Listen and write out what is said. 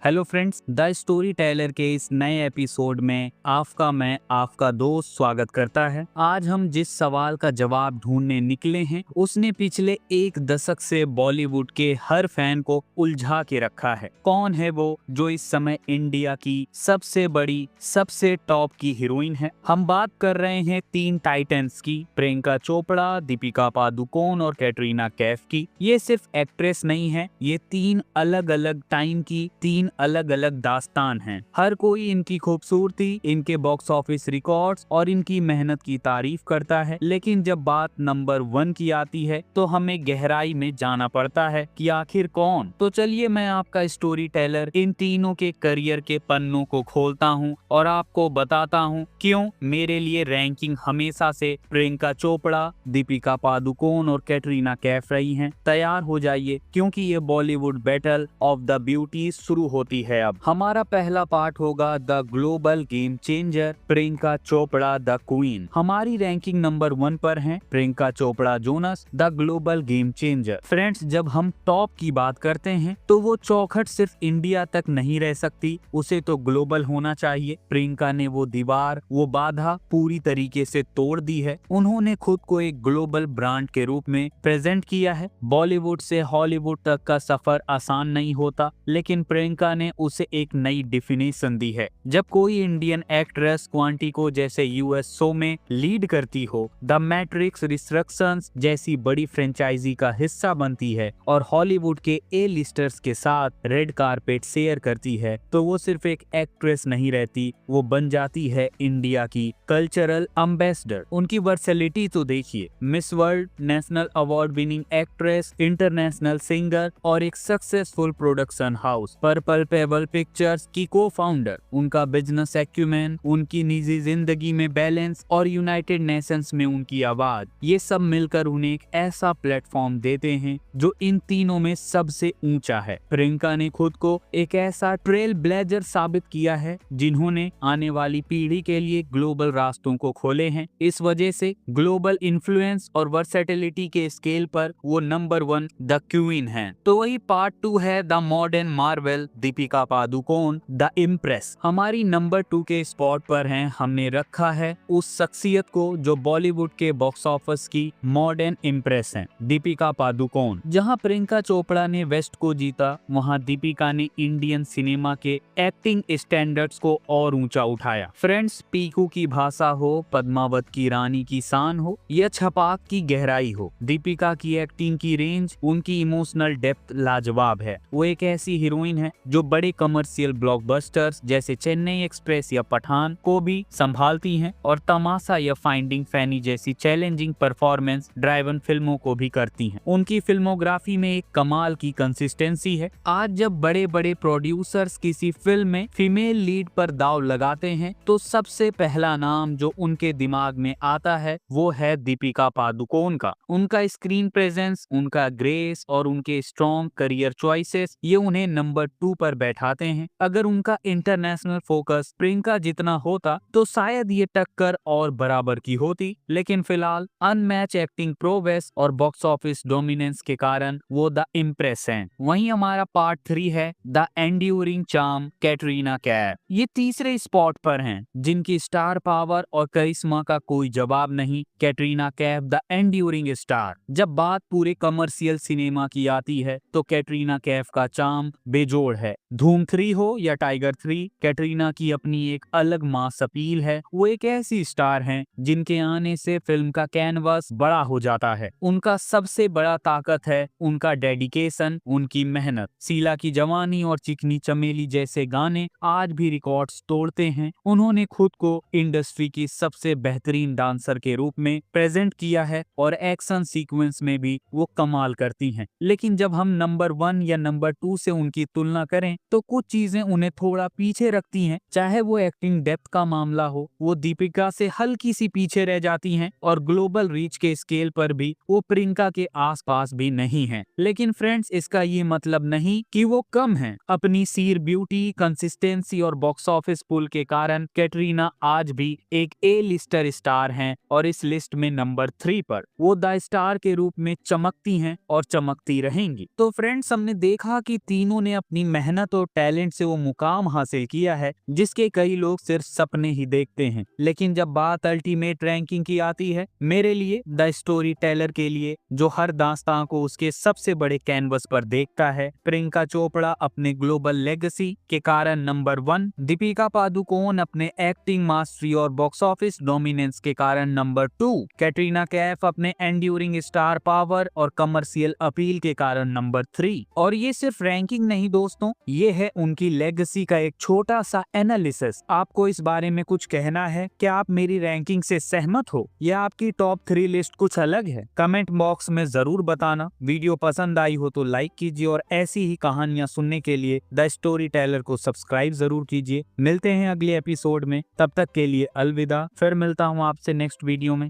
Hello friends, the story teller के इस नए एपिसोड में आपका दोस्त स्वागत करता है। आज हम जिस सवाल का जवाब ढूंढने निकले हैं उसने पिछले एक दशक से बॉलीवुड के हर फैन को उलझा के रखा है। कौन है वो जो इस समय इंडिया की सबसे बड़ी सबसे टॉप की हीरोइन है? हम बात कर रहे हैं तीन टाइटन्स की, प्रियंका चोपड़ा, दीपिका पादुकोण और कैटरीना कैफ की। ये सिर्फ एक्ट्रेस नहीं है, ये तीन अलग अलग टाइम की तीन अलग अलग दास्तान हैं। हर कोई इनकी खूबसूरती, इनके बॉक्स ऑफिस रिकॉर्ड्स और इनकी मेहनत की तारीफ करता है, लेकिन जब बात नंबर 1 की आती है तो हमें गहराई में जाना पड़ता है कि आखिर कौन। तो चलिए मैं आपका स्टोरी टेलर इन तीनों के करियर के पन्नों को खोलता हूँ और आपको बताता हूँ क्यों मेरे लिए रैंकिंग हमेशा से प्रियंका चोपड़ा, दीपिका पादुकोण और कैटरीना कैफ रही हैं। तैयार हो जाइए क्योंकि ये Bollywood battle of the beauty शुरू होती है। अब हमारा पहला पार्ट होगा the global game changer, Priyanka Chopra the queen. हमारी रैंकिंग नंबर 1 पर है Priyanka Chopra Jonas the global game changer. Friends, जब हम टॉप की बात करते हैं तो वो चौखट सिर्फ इंडिया तक नहीं रह सकती, उसे तो ग्लोबल होना चाहिए। प्रियंका ने वो दीवार, वो बाधा पूरी तरीके से तोड़ दी है। उन्होंने खुद को एक ग्लोबल ब्रांड के रूप में प्रेजेंट किया है। बॉलीवुड से हॉलीवुड तक का सफर आसान नहीं होता, लेकिन प्रियंका ने उसे एक नई डिफिनेशन दी है। जब कोई इंडियन एक्ट्रेस क्वांटिको जैसे यूएस शो में लीड करती हो, द मैट्रिक्स रिस्ट्रक्शंस जैसी बड़ी फ्रेंचाइजी का हिस्सा बनती है और हॉलीवुड के ए लिस्टर्स के साथ रेड कारपेट शेयर करती है, तो वो सिर्फ एक एक्ट्रेस नहीं रहती, वो बन जाती है इंडिया की कल्चरल एम्बेसडर। उनकी वर्सेलिटी तो देखिए, miss world, national award winning actress, international singer और एक successful production house purple payable pictures की को फाउंडर। उनका बिजनेस एक्यूमेन, उनकी निजी जिंदगी में बैलेंस और यूनाइटेड नेशंस में उनकी आवाज, ये सब मिलकर उन्हें एक ऐसा प्लेटफॉर्म देते हैं जो इन तीनों में सबसे ऊंचा है। प्रियंका ने खुद को एक ऐसा ट्रेल ब्लेजर साबित किया है जिन्होंने आने वाली पीढ़ी के लिए ग्लोबल रास्तों को खोले हैं। इस वजह से ग्लोबल इन्फ्लुएंस और वर्सेटिलिटी के स्केल पर वो नंबर 1 द क्वीन है। तो वही पार्ट 2 है the modern Marvel, Deepika Padukone the impress. हमारी नंबर 2 के स्पॉट पर हैं, हमने रखा है उस शख्सियत को जो बॉलीवुड के बॉक्स ऑफिस की मॉडर्न इम्प्रेस है, दीपिका पादुकोण। जहां प्रियंका चोपड़ा ने वेस्ट को जीता, वहां दीपिका ने इंडियन सिनेमा के एक्टिंग स्टैंडर्ड्स को और ऊंचा उठाया। फ्रेंड्स, पीकू की भाषा हो, पद्मावत की रानी की शान हो या छपाक की गहराई हो, दीपिका की एक्टिंग की रेंज, उनकी इमोशनल डेप्थ लाजवाब है। वो एक ऐसी हीरोइन है जो बड़े कमर्शियल ब्लॉकबस्टर्स जैसे चेन्नई एक्सप्रेस या पठान को भी संभालती हैं और तमाशा या फाइंडिंग फैनी जैसी चैलेंजिंग परफॉर्मेंस ड्राइवन फिल्मों को भी करती हैं। उनकी फिल्मोग्राफी में एक कमाल की कंसिस्टेंसी है। आज जब बड़े बड़े प्रोड्यूसर्स किसी फिल्म में फीमेल लीड पर दाव लगाते हैं तो सबसे पहला नाम जो उनके दिमाग में आता है वो है दीपिका पादुकोण का। उनका स्क्रीन प्रेजेंस, उनका ग्रेस और उनके स्ट्रॉन्ग करियर चॉइसेस ये उन्हें नंबर 2 पर बैठाते हैं। अगर उनका इंटरनेशनल फोकस प्रियंका जितना होता तो शायद ये टक्कर और बराबर की होती, लेकिन फिलहाल अनमैच एक्टिंग प्रोवेस और बॉक्स ऑफिस डोमिनेंस के कारण वो द इम्प्रेस हैं। वहीं हमारा पार्ट 3 है the enduring charm, Katrina Kaif. ये तीसरे स्पॉट पर हैं, जिनकी स्टार पावर और करिश्मा का कोई जवाब नहीं। Katrina Kaif the enduring star. जब बात पूरे कमर्शियल सिनेमा की आती है तो कैटरीना कैफ का चार्म बेजोड़ है। धूम 3 हो या टाइगर 3, कैटरीना की अपनी एक अलग मास अपील है। वो एक ऐसी स्टार हैं जिनके आने से फिल्म का कैनवास बड़ा हो जाता है। उनका सबसे बड़ा ताकत है उनका डेडिकेशन, उनकी मेहनत। शीला की जवानी और चिकनी चमेली जैसे गाने आज भी रिकॉर्ड्स तोड़ते हैं। उन्होंने खुद को इंडस्ट्री की सबसे बेहतरीन डांसर के रूप में प्रेजेंट किया है और एक्शन सीक्वेंस में भी वो कमाल करती हैं। लेकिन जब हम नंबर 1 या नंबर 2 से उनकी तुलना करें तो कुछ चीजें उन्हें थोड़ा पीछे रखती हैं। चाहे वो एक्टिंग डेप्थ का मामला हो, वो दीपिका से हल्की सी पीछे रह जाती हैं और ग्लोबल रीच के स्केल पर भी वो प्रियंका के आसपास भी नहीं हैं। लेकिन फ्रेंड्स, इसका ये मतलब नहीं कि वो कम हैं। अपनी सीर ब्यूटी, कंसिस्टेंसी और बॉक्स ऑफिस पुल के कारण कैटरीना आज भी एक ए लिस्टर स्टार हैं और इस लिस्ट में नंबर 3 पर वो द स्टार के रूप में चमकती हैं और चमकती रहेंगी। तो फ्रेंड्स, हमने देखा कि तीनों ने अपनी मेहनत मेहनत और टैलेंट से वो मुकाम हासिल किया है जिसके कई लोग सिर्फ सपने ही देखते हैं। लेकिन जब बात अल्टीमेट रैंकिंग की आती है, मेरे लिए द स्टोरी टेलर के लिए, जो हर दास्तां को उसके सबसे बड़े कैनवस पर देखता है, प्रियंका चोपड़ा अपने ग्लोबल लेगेसी के कारण नंबर 1, दीपिका पादुकोण अपने एक्टिंग मास्टरी और बॉक्स ऑफिस डोमिनेंस के कारण नंबर 2, कैटरीना कैफ अपने एंड्यूरिंग स्टार पावर और कमर्शियल अपील के कारण नंबर 3। और ये सिर्फ रैंकिंग नहीं दोस्तों, ये है उनकी लेगेसी का एक छोटा सा एनालिसिस। आपको इस बारे में कुछ कहना है? क्या आप मेरी रैंकिंग से सहमत हो या आपकी टॉप 3 लिस्ट कुछ अलग है? कमेंट बॉक्स में जरूर बताना। वीडियो पसंद आई हो तो लाइक कीजिए और ऐसी ही कहानियां सुनने के लिए द स्टोरी टेलर को सब्सक्राइब जरूर कीजिए। मिलते हैं अगले एपिसोड में, तब तक के लिए अलविदा। फिर मिलता हूँ आपसे नेक्स्ट वीडियो में।